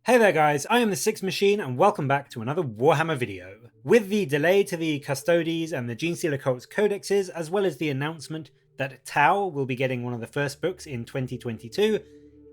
Hey there guys, I am the Sixth Machine and welcome back to another Warhammer video. With the delay to the Custodes and the Genestealer Cults codexes, as well as the announcement that T'au will be getting one of the first books in 2022,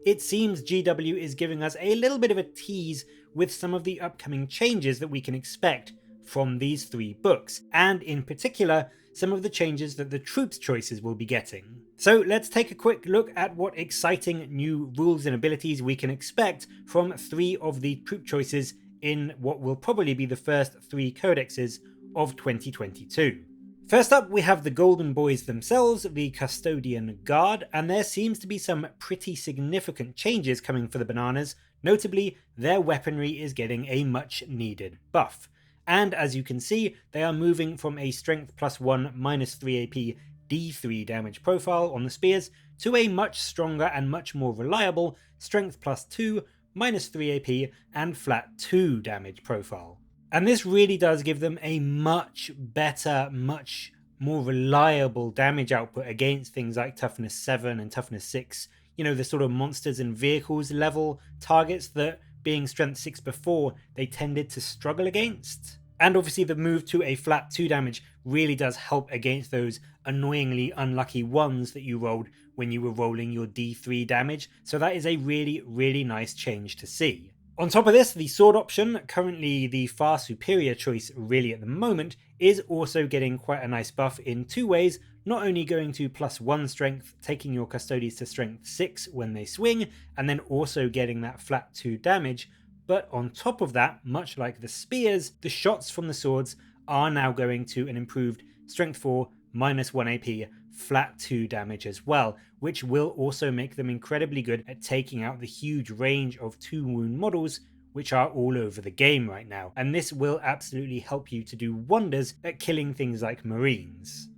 it seems GW is giving us a little bit of a tease with some of the upcoming changes that we can expect from these three books, and in particular, some of the changes that the troops choices will be getting. So let's take a quick look at what exciting new rules and abilities we can expect from three of the troop choices in what will probably be the first three codexes of 2022. First up, we have the Golden Boys themselves, the Custodian Guard, and there seems to be some pretty significant changes coming for the bananas. Notably, their weaponry is getting a much needed buff. And as you can see, they are moving from a strength +1 -3 AP D3 damage profile on the spears to a much stronger and much more reliable strength +2 -3 AP and flat 2 damage profile. And this really does give them a much better, much more reliable damage output against things like toughness 7 and toughness 6, you know, the sort of monsters and vehicles level targets that, being strength 6 before, they tended to struggle against. And obviously the move to a flat 2 damage really does help against those annoyingly unlucky ones that you rolled when you were rolling your D3 damage, so that is a really nice change to see. On top of this, the sword option, currently the far superior choice really at the moment, is also getting quite a nice buff in two ways, not only going to +1 strength, taking your Custodes to strength 6 when they swing, and then also getting that flat 2 damage, but on top of that, much like the spears, the shots from the swords are now going to an improved strength 4 -1 AP flat 2 damage as well, which will also make them incredibly good at taking out the huge range of 2 wound models which are all over the game right now, and this will absolutely help you to do wonders at killing things like marines.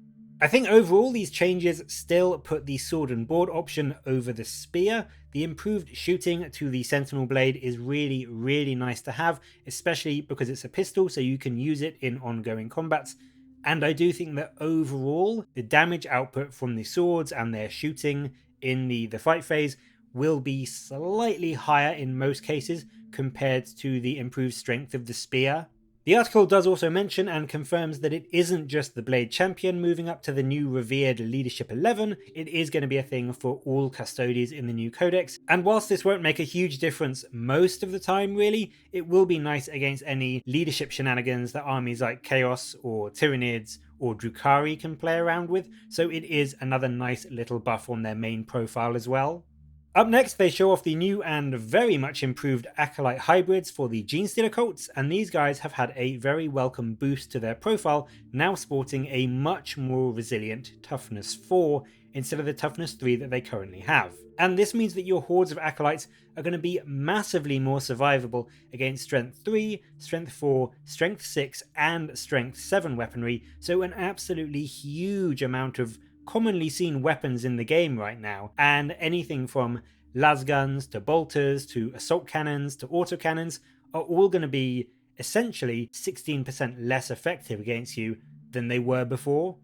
I think overall these changes still put the sword and board option over the spear. The improved shooting to the sentinel blade is really nice to have, especially because it's a pistol so you can use it in ongoing combats. And I do think that overall the damage output from the swords and their shooting in the fight phase will be slightly higher in most cases compared to the improved strength of the spear. The article does also mention and confirms that it isn't just the Blade Champion moving up to the new revered Leadership 11, it is going to be a thing for all Custodes in the new Codex, and whilst this won't make a huge difference most of the time really, it will be nice against any leadership shenanigans that armies like Chaos or Tyranids or Drukhari can play around with, so it is another nice little buff on their main profile as well. Up next, they show off the new and very much improved Acolyte hybrids for the Genestealer Cults, and these guys have had a very welcome boost to their profile, now sporting a much more resilient toughness 4 instead of the toughness 3 that they currently have. And this means that your hordes of Acolytes are going to be massively more survivable against strength 3, strength 4, strength 6 and strength 7 weaponry, so an absolutely huge amount of commonly seen weapons in the game right now, and anything from lasguns to bolters to assault cannons to autocannons are all going to be essentially 16% less effective against you than they were before.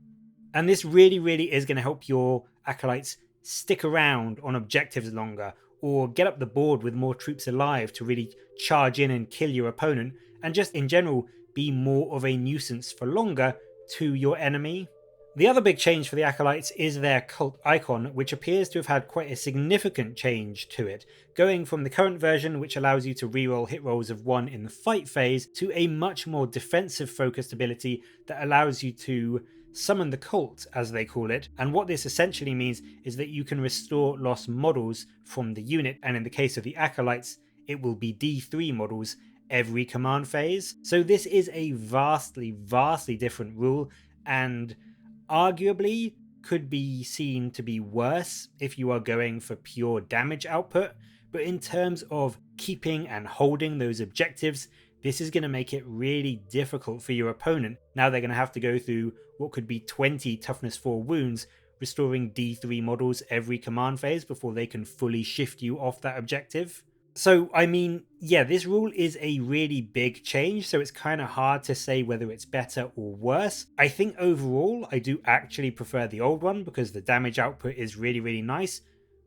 And this really is going to help your acolytes stick around on objectives longer, or get up the board with more troops alive to really charge in and kill your opponent, and just in general be more of a nuisance for longer to your enemy. The other big change for the Acolytes is their cult icon, which appears to have had quite a significant change to it, going from the current version, which allows you to reroll hit rolls of 1 in the fight phase, to a much more defensive focused ability that allows you to summon the cult, as they call it, and what this essentially means is that you can restore lost models from the unit, and in the case of the Acolytes, it will be D3 models every command phase. So this is a vastly different rule, and arguably could be seen to be worse if you are going for pure damage output, but in terms of keeping and holding those objectives, this is going to make it really difficult for your opponent. Now they're going to have to go through what could be 20 toughness 4 wounds, restoring D3 models every command phase before they can fully shift you off that objective. So, I mean, yeah, this rule is a really big change, so it's kind of hard to say whether it's better or worse. I think overall, I do actually prefer the old one because the damage output is really nice,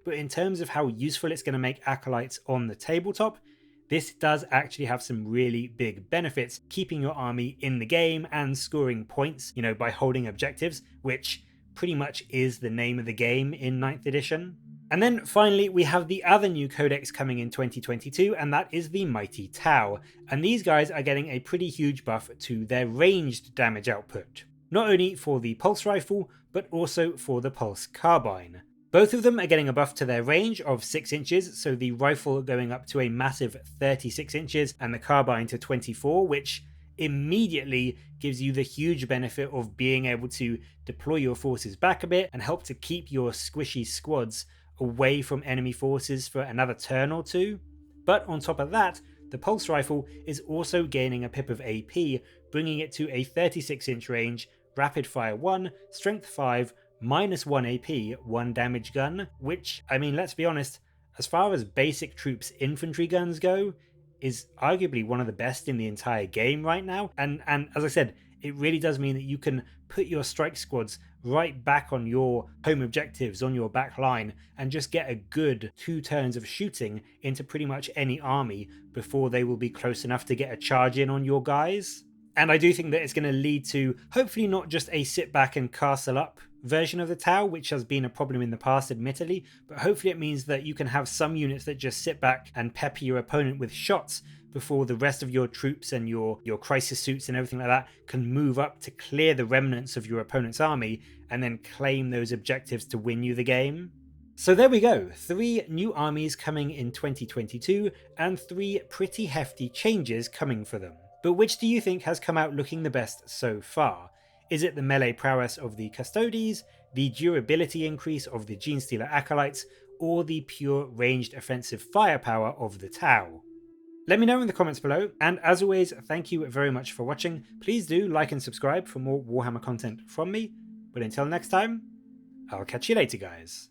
but in terms of how useful it's going to make Acolytes on the tabletop, this does actually have some really big benefits, keeping your army in the game and scoring points, by holding objectives, which pretty much is the name of the game in 9th edition. And then finally, we have the other new codex coming in 2022, and that is the Mighty T'au. And these guys are getting a pretty huge buff to their ranged damage output, not only for the pulse rifle, but also for the pulse carbine. Both of them are getting a buff to their range of 6 inches, so the rifle going up to a massive 36 inches and the carbine to 24, which immediately gives you the huge benefit of being able to deploy your forces back a bit and help to keep your squishy squads away from enemy forces for another turn or two. But on top of that, the pulse rifle is also gaining a pip of AP, bringing it to a 36-inch range, rapid fire 1, strength 5, -1 AP, 1 damage gun, which, let's be honest, as far as basic troops infantry guns go, is arguably one of the best in the entire game right now. And as I said, it really does mean that you can put your strike squads right back on your home objectives, on your back line, and just get a good 2 turns of shooting into pretty much any army before they will be close enough to get a charge in on your guys. And I do think that it's going to lead to hopefully not just a sit back and castle up version of the T'au, which has been a problem in the past admittedly, but hopefully it means that you can have some units that just sit back and pepper your opponent with shots before the rest of your troops and your crisis suits and everything like that can move up to clear the remnants of your opponent's army and then claim those objectives to win you the game. So there we go, 3 new armies coming in 2022 and 3 pretty hefty changes coming for them. But which do you think has come out looking the best so far? Is it the melee prowess of the Custodes, the durability increase of the Genestealer Acolytes, or the pure ranged offensive firepower of the T'au? Let me know in the comments below, and as always, thank you very much for watching. Please do like and subscribe for more Warhammer content from me, but until next time, I'll catch you later, guys.